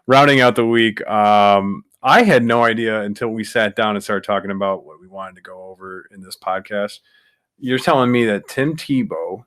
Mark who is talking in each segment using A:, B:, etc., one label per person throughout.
A: rounding out the week. I had no idea until we sat down and started talking about what we wanted to go over in this podcast. You're telling me that Tim Tebow,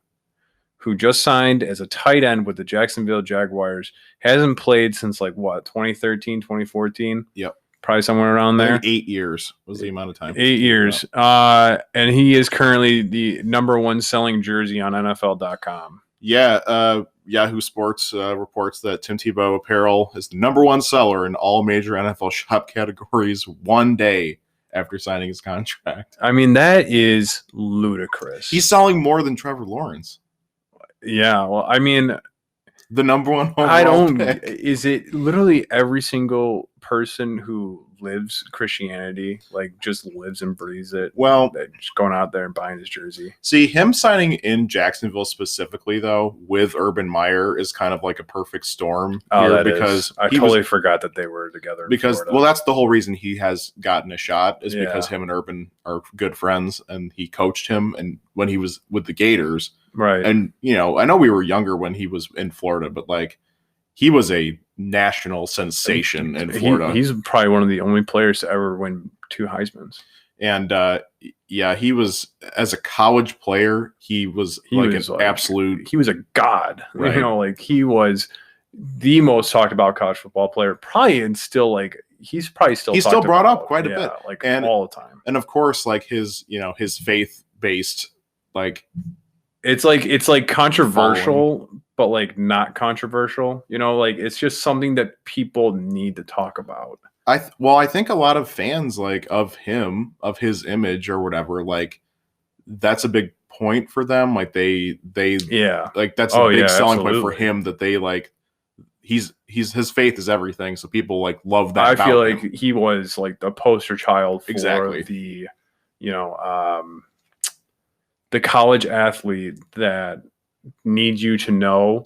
A: who just signed as a tight end with the Jacksonville Jaguars, hasn't played since 2013, 2014?
B: Yep.
A: Probably somewhere around there.
B: 8 years was the amount of time.
A: 8 years. And he is currently the number one selling jersey on NFL.com.
B: Yeah. Yahoo Sports reports that Tim Tebow apparel is the number one seller in all major NFL shop categories one day after signing his contract.
A: I mean, that is ludicrous.
B: He's selling more than Trevor Lawrence.
A: Yeah. Well, I mean,
B: the number one
A: pick. Is it literally every single person who lives Christianity, just lives and breathes it?
B: Well,
A: just going out there and buying his jersey.
B: See, him signing in Jacksonville specifically, though, with Urban Meyer is kind of like a perfect storm.
A: Because I totally forgot that they were together.
B: That's the whole reason he has gotten a shot is because him and Urban are good friends, and he coached him, and when he was with the Gators.
A: Right.
B: And, I know we were younger when he was in Florida, but he was a national sensation in Florida.
A: He's probably one of the only players to ever win 2 Heismans.
B: And, he was, as a college player, he was absolute.
A: He was a god.
B: Right.
A: He was the most talked about college football player. Probably, and still, he's probably still
B: he's still brought up quite a bit.
A: And all the time.
B: And, of course, his, his faith-based,
A: It's controversial, but not controversial. It's just something that people need to talk about.
B: I think a lot of fans of him, of his image or whatever, that's a big point for them. That's a big selling point for him that they his faith is everything. So people love that.
A: I feel like he was the poster child for the college athlete that needs you to know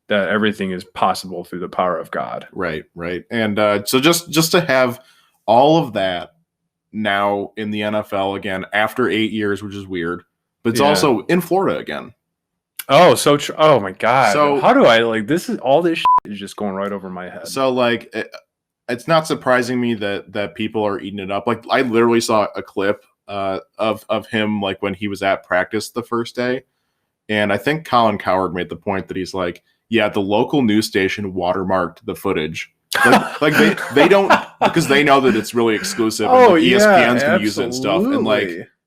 A: that everything is possible through the power of God.
B: Right. And so just to have all of that now in the NFL again after 8 years, which is weird, but it's also in Florida again.
A: Oh, oh my God. So how do I all this shit is just going right over my head.
B: So it's not surprising me that people are eating it up. I literally saw a clip of him when he was at practice the first day, and I think Colin Cowherd made the point that he's the local news station watermarked the footage. They don't, because they know that it's really exclusive. And ESPN's gonna use it and stuff, and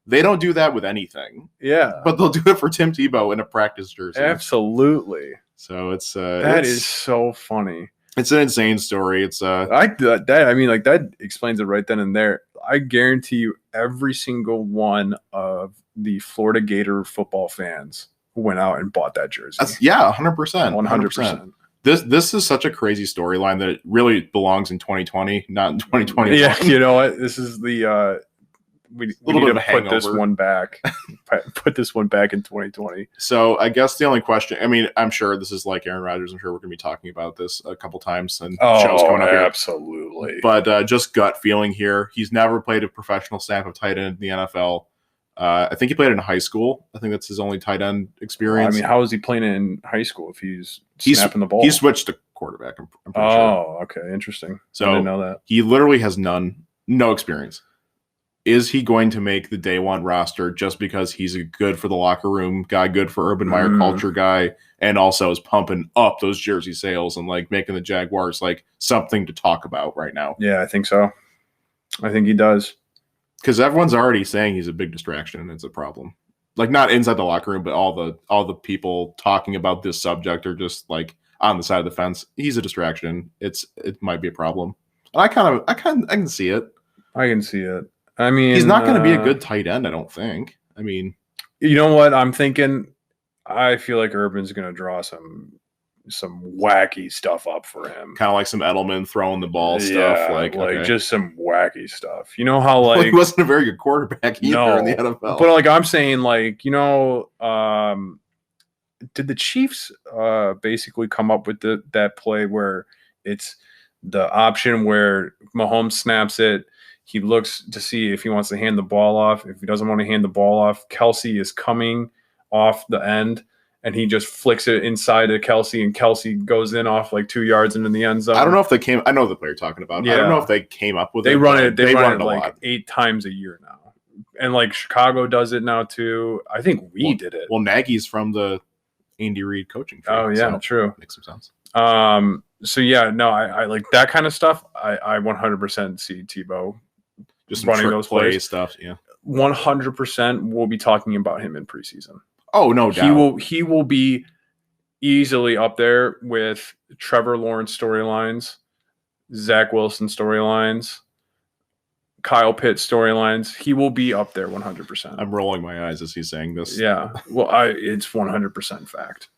B: they don't do that with anything.
A: Yeah,
B: but they'll do it for Tim Tebow in a practice jersey.
A: Absolutely.
B: So it's
A: that is so funny.
B: It's an insane story. It's
A: that explains it right then and there. I guarantee you every single one of the Florida Gator football fans went out and bought that jersey.
B: 100%.
A: 100%.
B: This is such a crazy storyline that it really belongs in 2020, not in 2021.
A: Yeah, you know what? This is the we need to put this one back. Put this one back in 2020.
B: So I guess the only question, I'm sure this is like Aaron Rodgers. I'm sure we're going to be talking about this a couple times and shows coming up here.
A: Absolutely.
B: But just gut feeling here. He's never played a professional snap of tight end in the NFL. I think he played in high school. I think that's his only tight end experience.
A: How is he playing in high school if he's snapping the ball?
B: He switched to quarterback. I'm pretty sure.
A: Oh, okay. Interesting.
B: So
A: I didn't know that.
B: He literally has no experience. Is he going to make the day one roster just because he's a good for the locker room guy, good for Urban Meyer culture guy, and also is pumping up those jersey sales and making the Jaguars something to talk about right now?
A: Yeah, I think so. I think he does.
B: Because everyone's already saying he's a big distraction and it's a problem. Not inside the locker room, but all the people talking about this subject are just on the side of the fence. He's a distraction. It might be a problem. And I can see it.
A: I can see it. He's
B: not going to be a good tight end, I don't think.
A: You know what I'm thinking? I feel like Urban's going to draw some wacky stuff up for him.
B: Kind of like some Edelman throwing the ball stuff.
A: Just some wacky stuff. You know how
B: he wasn't a very good quarterback either in the NFL.
A: But I'm saying did the Chiefs basically come up with that play where it's the option where Mahomes snaps it, he looks to see if he wants to hand the ball off. If he doesn't want to hand the ball off, Kelsey is coming off the end, and he just flicks it inside to Kelsey, and Kelsey goes in off like 2 yards into the end zone.
B: I don't know if they came. I know the player you're talking about. Yeah. I don't know if they came up with
A: it.
B: They run it
A: a like lot. 8 times a year now, and like Chicago does it now too. I think we did it.
B: Well, Nagy's from the Andy Reid coaching tree.
A: Oh yeah, so true.
B: Makes some sense.
A: So yeah, no, I like that kind of stuff. I 100% see Tebow
B: just
A: running those plays
B: stuff. Yeah,
A: 100%. We'll be talking about him in preseason.
B: Oh, no doubt.
A: He will be easily up there with Trevor Lawrence storylines, Zach Wilson storylines, Kyle Pitts storylines. He will be up there 100%.
B: I'm rolling my eyes as he's saying this.
A: Yeah. Well, it's 100% fact.